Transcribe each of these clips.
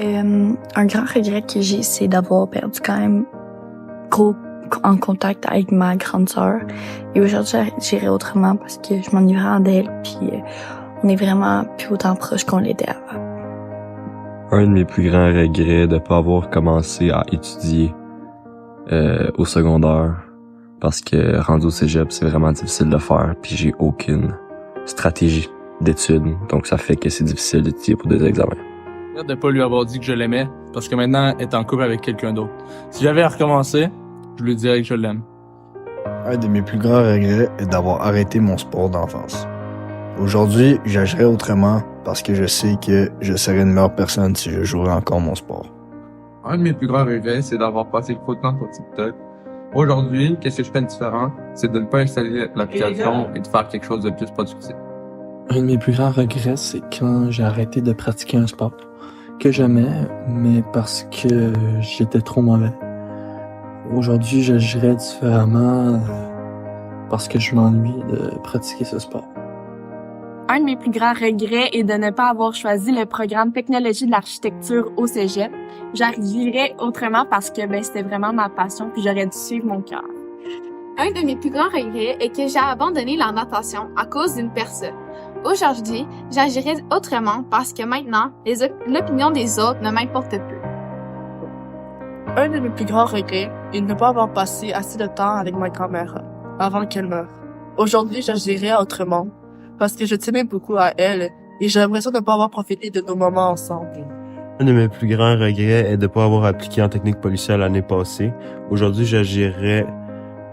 Un grand regret que j'ai, c'est d'avoir perdu quand même gros en contact avec ma grande sœur. Et aujourd'hui, j'irai autrement parce que je m'ennuie vraiment d'elle, puis on est vraiment plus autant proches qu'on l'était avant. Un de mes plus grands regrets de pas avoir commencé à étudier au secondaire, parce que rendu au cégep, c'est vraiment difficile de faire, puis j'ai aucune stratégie d'études, donc ça fait que c'est difficile d'étudier pour des examens. De pas lui avoir dit que je l'aimais, parce que maintenant, elle est en couple avec quelqu'un d'autre. Si j'avais à recommencer, je lui dirais que je l'aime. Un de mes plus grands regrets est d'avoir arrêté mon sport d'enfance. Aujourd'hui, j'agirais autrement parce que je sais que je serais une meilleure personne si je jouerais encore mon sport. Un de mes plus grands regrets, c'est d'avoir passé trop de temps sur TikTok. Aujourd'hui, qu'est-ce que je fais de différent? C'est de ne pas installer l'application et de faire quelque chose de plus productif. Un de mes plus grands regrets, c'est quand j'ai arrêté de pratiquer un sport que j'aimais, mais parce que j'étais trop mauvais. Aujourd'hui, j'agirais différemment parce que je m'ennuie de pratiquer ce sport. Un de mes plus grands regrets est de ne pas avoir choisi le programme Technologie de l'architecture au cégep. J'agirais autrement parce que c'était vraiment ma passion puis j'aurais dû suivre mon cœur. Un de mes plus grands regrets est que j'ai abandonné la natation à cause d'une personne. Aujourd'hui, j'agirais autrement parce que maintenant, l'opinion des autres ne m'importe plus. Un de mes plus grands regrets est de ne pas avoir passé assez de temps avec ma grand-mère avant qu'elle meure. Aujourd'hui, j'agirais autrement parce que je tenais beaucoup à elle et j'ai l'impression de ne pas avoir profité de nos moments ensemble. Un de mes plus grands regrets est de ne pas avoir appliqué en technique policière l'année passée. Aujourd'hui, j'agirais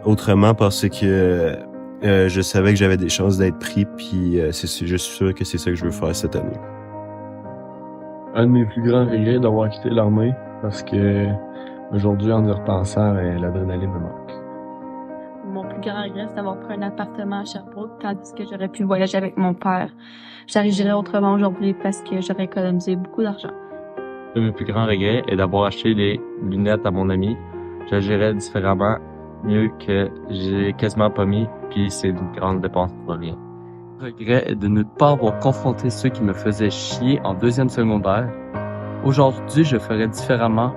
autrement parce que je savais que j'avais des chances d'être pris, puis je suis sûr que c'est ça que je veux faire cette année. Un de mes plus grands regrets est d'avoir quitté l'armée parce que aujourd'hui, en y repensant, l'adrénaline me manque. Mon plus grand regret, c'est d'avoir pris un appartement à Sherbrooke, tandis que j'aurais pu voyager avec mon père. J'agirais autrement aujourd'hui parce que j'aurais économisé beaucoup d'argent. Un de mes plus grands regrets est d'avoir acheté des lunettes à mon ami. J'agirais différemment, mieux que j'ai quasiment pas mis, puis c'est une grande dépense pour rien. Le regret est de ne pas avoir confronté ceux qui me faisaient chier en deuxième secondaire. Aujourd'hui, je ferais différemment,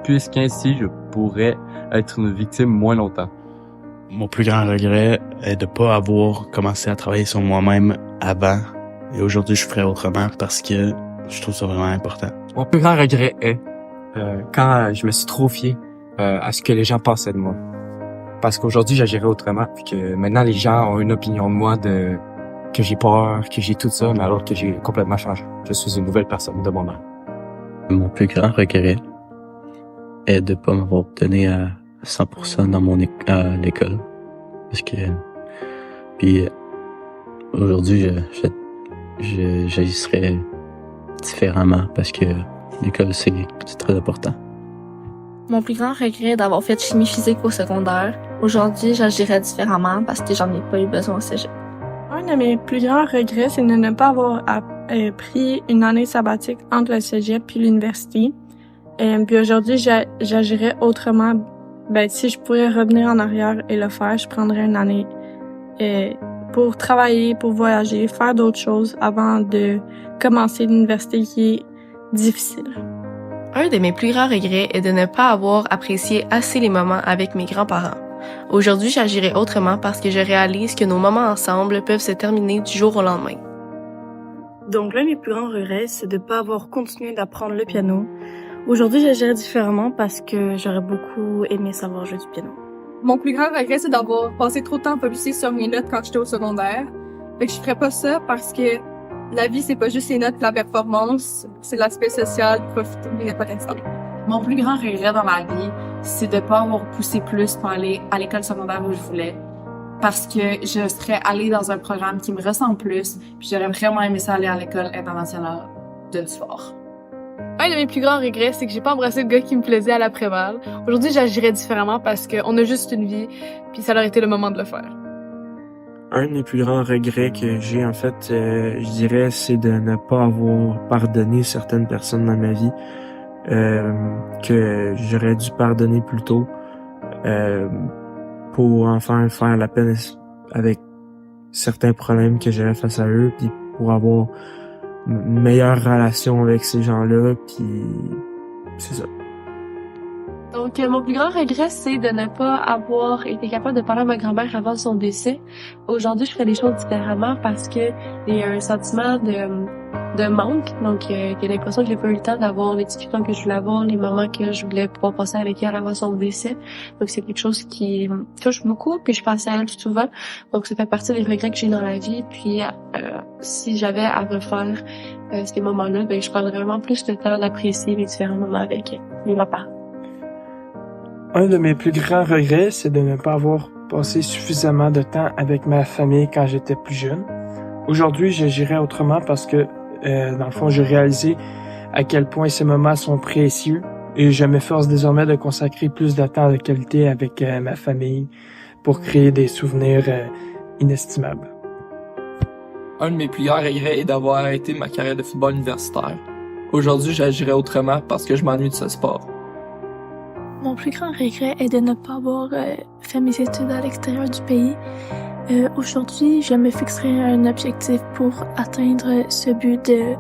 puisqu'ainsi je pourrais être une victime moins longtemps. Mon plus grand regret est de pas avoir commencé à travailler sur moi-même avant. Et aujourd'hui, je ferais autrement parce que je trouve ça vraiment important. Mon plus grand regret est quand je me suis trop fié à ce que les gens pensaient de moi. Parce qu'aujourd'hui, j'agirais autrement, puis que maintenant, les gens ont une opinion de moi que j'ai peur, que j'ai tout ça, mais alors que j'ai complètement changé. Je suis une nouvelle personne de moi-même. Mon plus grand regret est de pas m'avoir donné à 100% dans à l'école. Parce que, puis, aujourd'hui, j'agisserais différemment parce que l'école, c'est très important. Mon plus grand regret est d'avoir fait chimie physique au secondaire. Aujourd'hui, j'agirais différemment parce que j'en ai pas eu besoin au cégep. Un de mes plus grands regrets, c'est de ne pas avoir pris une année sabbatique entre le cégep puis l'université. Puis aujourd'hui, j'agirais autrement. Si je pouvais revenir en arrière et le faire, je prendrais une année pour travailler, pour voyager, faire d'autres choses avant de commencer l'université qui est difficile. Un de mes plus grands regrets est de ne pas avoir apprécié assez les moments avec mes grands-parents. Aujourd'hui, j'agirais autrement parce que je réalise que nos moments ensemble peuvent se terminer du jour au lendemain. Donc l'un de mes plus grands regrets, c'est de ne pas avoir continué d'apprendre le piano. Aujourd'hui, j'agirais différemment parce que j'aurais beaucoup aimé savoir jouer du piano. Mon plus grand regret, c'est d'avoir passé trop de temps à focusser sur mes notes quand j'étais au secondaire. Fait que je ferais pas ça parce que la vie, c'est pas juste les notes et la performance, c'est l'aspect social, profiter des potentiels. Mon plus grand regret dans ma vie, c'est de pas avoir poussé plus pour aller à l'école secondaire où je voulais. Parce que je serais allée dans un programme qui me ressemble plus, puis j'aurais vraiment aimé ça aller à l'école internationale de sport. Un de mes plus grands regrets, c'est que j'ai pas embrassé le gars qui me plaisait à l'après-balle. Aujourd'hui, j'agirais différemment parce qu'on a juste une vie, puis ça aurait été le moment de le faire. Un des plus grands regrets que j'ai, en fait, je dirais, c'est de ne pas avoir pardonné certaines personnes dans ma vie que j'aurais dû pardonner plus tôt pour enfin faire la peine avec certains problèmes que j'avais face à eux, puis pour avoir une meilleure relation avec ces gens-là, puis c'est ça. Donc, mon plus grand regret, c'est de ne pas avoir été capable de parler à ma grand-mère avant son décès. Aujourd'hui, je ferais les choses différemment parce que il y a un sentiment de manque. Donc, j'ai l'impression que j'ai pas eu le temps d'avoir les discussions que je voulais avoir, les moments que je voulais pouvoir passer avec elle avant son décès. Donc, c'est quelque chose qui me touche beaucoup, puis je pense à elle souvent. Donc, ça fait partie des regrets que j'ai dans la vie. Puis, si j'avais à refaire ces moments-là, ben, je prendrais vraiment plus de temps d'apprécier les différents moments avec mes parents. Un de mes plus grands regrets, c'est de ne pas avoir passé suffisamment de temps avec ma famille quand j'étais plus jeune. Aujourd'hui, j'agirais autrement parce que, dans le fond, j'ai réalisé à quel point ces moments sont précieux et je m'efforce désormais de consacrer plus de temps de qualité avec ma famille pour créer des souvenirs inestimables. Un de mes plus grands regrets est d'avoir arrêté ma carrière de football universitaire. Aujourd'hui, j'agirais autrement parce que je m'ennuie de ce sport. Mon plus grand regret est de ne pas avoir fait mes études à l'extérieur du pays. Aujourd'hui, je me fixerai un objectif pour atteindre ce but de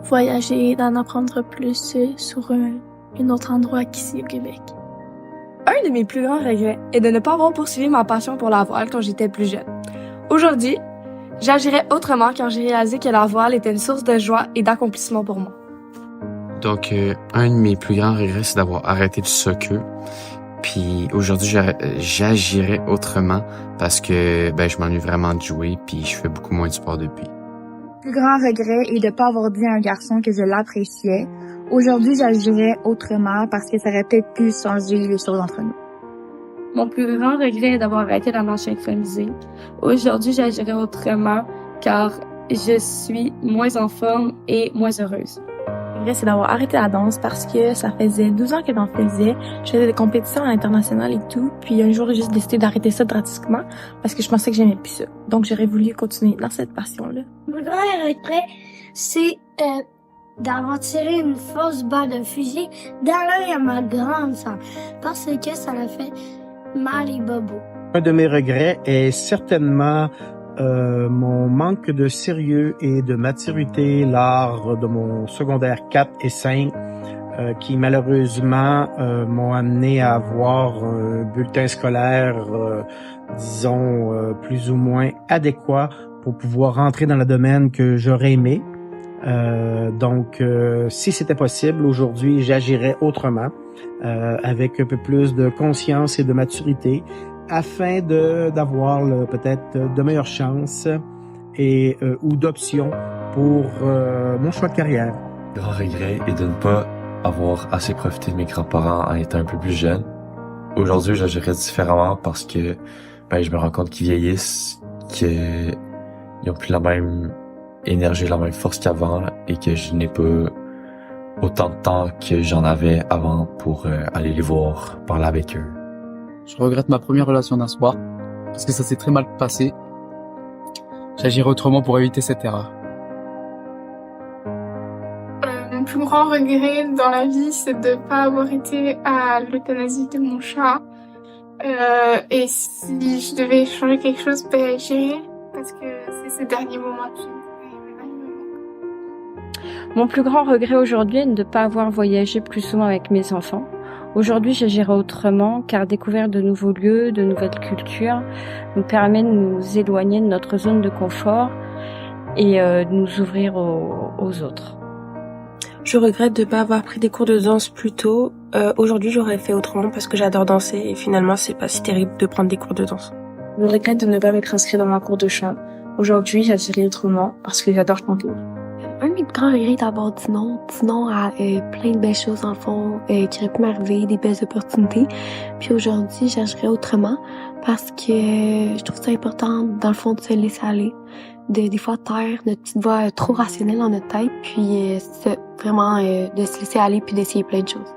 voyager et d'en apprendre plus sur un autre endroit qu'ici au Québec. Un de mes plus grands regrets est de ne pas avoir poursuivi ma passion pour la voile quand j'étais plus jeune. Aujourd'hui, j'agirais autrement quand j'ai réalisé que la voile était une source de joie et d'accomplissement pour moi. Donc, un de mes plus grands regrets, c'est d'avoir arrêté le soccer. Puis aujourd'hui, j'agirais autrement parce que je m'ennuie vraiment de jouer puis je fais beaucoup moins de sport depuis. Le plus grand regret est de pas avoir dit à un garçon que je l'appréciais. Aujourd'hui, j'agirais autrement parce que ça aurait peut-être pu changer les choses entre nous. Mon plus grand regret est d'avoir arrêté la marche synchronisée. Aujourd'hui, j'agirais autrement car je suis moins en forme et moins heureuse. C'est d'avoir arrêté la danse parce que ça faisait 12 ans que j'en faisais. Je faisais des compétitions internationales et tout. Puis un jour, j'ai juste décidé d'arrêter ça drastiquement parce que je pensais que j'aimais plus ça. Donc, j'aurais voulu continuer dans cette passion-là. Mon grand regret, c'est d'avoir tiré une fausse balle de fusil dans l'œil à ma grande sœur parce que ça l'a fait mal et bobo. Un de mes regrets est certainement mon manque de sérieux et de maturité lors de mon secondaire 4 et 5 qui malheureusement m'ont amené à avoir un bulletin scolaire disons plus ou moins adéquat pour pouvoir rentrer dans le domaine que j'aurais aimé. Donc si c'était possible aujourd'hui, j'agirais autrement avec un peu plus de conscience et de maturité afin d'avoir peut-être de meilleures chances et ou d'options pour mon choix de carrière. Le grand regret est de ne pas avoir assez profité de mes grands-parents en étant un peu plus jeune. Aujourd'hui, j'agirais différemment parce que je me rends compte qu'ils vieillissent, qu'ils ont plus la même énergie, la même force qu'avant et que je n'ai pas autant de temps que j'en avais avant pour aller les voir, parler avec eux. Je regrette ma première relation d'un sport parce que ça s'est très mal passé. J'agirai autrement pour éviter cette erreur. Mon plus grand regret dans la vie, c'est de pas avoir été à l'euthanasie de mon chat. Et si je devais changer quelque chose, j'irais parce que c'est ces derniers moments qui Mon plus grand regret aujourd'hui est de ne pas avoir voyagé plus souvent avec mes enfants. Aujourd'hui, j'agirai autrement car découvrir de nouveaux lieux, de nouvelles cultures nous permet de nous éloigner de notre zone de confort et de nous ouvrir aux autres. Je regrette de ne pas avoir pris des cours de danse plus tôt. Aujourd'hui, j'aurais fait autrement parce que j'adore danser et finalement, c'est pas si terrible de prendre des cours de danse. Je regrette de ne pas m'être inscrit dans un cours de chant. Aujourd'hui, j'agirai autrement parce que j'adore chanter. Un de mes plus grands regrets est d'avoir dit non à plein de belles choses dans le fond qui auraient pu m'arriver, des belles opportunités. Puis aujourd'hui, j'agirais autrement parce que je trouve ça important dans le fond de se laisser aller, des fois taire notre petite voix trop rationnelle dans notre tête, puis vraiment de se laisser aller puis d'essayer plein de choses.